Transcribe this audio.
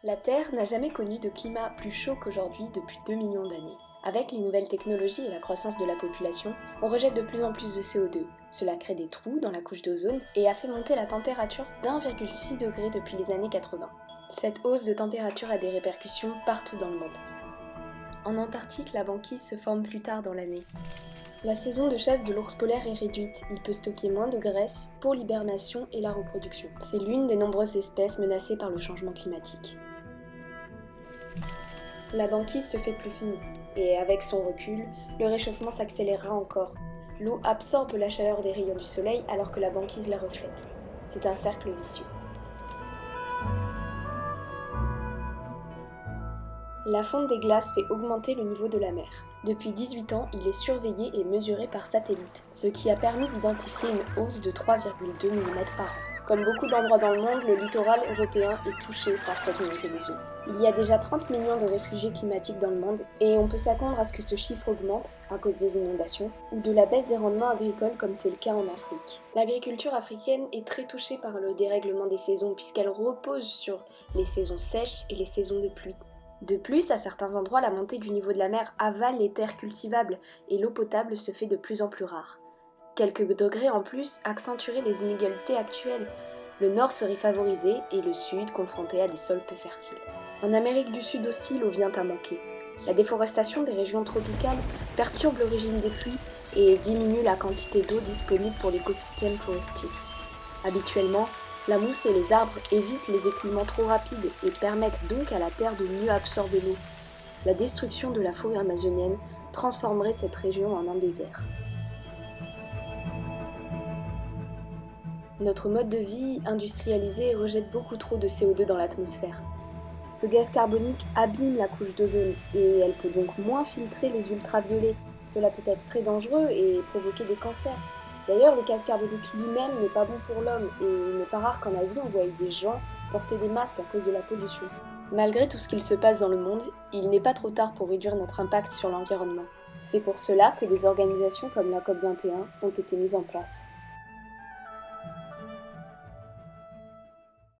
La Terre n'a jamais connu de climat plus chaud qu'aujourd'hui depuis 2 millions d'années. Avec les nouvelles technologies et la croissance de la population, on rejette de plus en plus de CO2. Cela crée des trous dans la couche d'ozone et a fait monter la température d'1,6 degré depuis les années 80. Cette hausse de température a des répercussions partout dans le monde. En Antarctique, la banquise se forme plus tard dans l'année. La saison de chasse de l'ours polaire est réduite, il peut stocker moins de graisse pour l'hibernation et la reproduction. C'est l'une des nombreuses espèces menacées par le changement climatique. La banquise se fait plus fine, et avec son recul, le réchauffement s'accélérera encore. L'eau absorbe la chaleur des rayons du soleil alors que la banquise la reflète. C'est un cercle vicieux. La fonte des glaces fait augmenter le niveau de la mer. Depuis 18 ans, il est surveillé et mesuré par satellite, ce qui a permis d'identifier une hausse de 3,2 mm par an. Comme beaucoup d'endroits dans le monde, le littoral européen est touché par cette montée des eaux. Il y a déjà 30 millions de réfugiés climatiques dans le monde et on peut s'attendre à ce que ce chiffre augmente à cause des inondations ou de la baisse des rendements agricoles comme c'est le cas en Afrique. L'agriculture africaine est très touchée par le dérèglement des saisons puisqu'elle repose sur les saisons sèches et les saisons de pluie. De plus, à certains endroits, la montée du niveau de la mer avale les terres cultivables et l'eau potable se fait de plus en plus rare. Quelques degrés en plus accentueraient les inégalités actuelles. Le nord serait favorisé et le sud confronté à des sols peu fertiles. En Amérique du Sud aussi, l'eau vient à manquer. La déforestation des régions tropicales perturbe le régime des pluies et diminue la quantité d'eau disponible pour l'écosystème forestier. Habituellement, la mousse et les arbres évitent les écoulements trop rapides et permettent donc à la terre de mieux absorber l'eau. La destruction de la forêt amazonienne transformerait cette région en un désert. Notre mode de vie industrialisé rejette beaucoup trop de CO2 dans l'atmosphère. Ce gaz carbonique abîme la couche d'ozone et elle peut donc moins filtrer les ultraviolets. Cela peut être très dangereux et provoquer des cancers. D'ailleurs, le gaz carbonique lui-même n'est pas bon pour l'homme et il n'est pas rare qu'en Asie on voie des gens porter des masques à cause de la pollution. Malgré tout ce qu'il se passe dans le monde, il n'est pas trop tard pour réduire notre impact sur l'environnement. C'est pour cela que des organisations comme la COP21 ont été mises en place.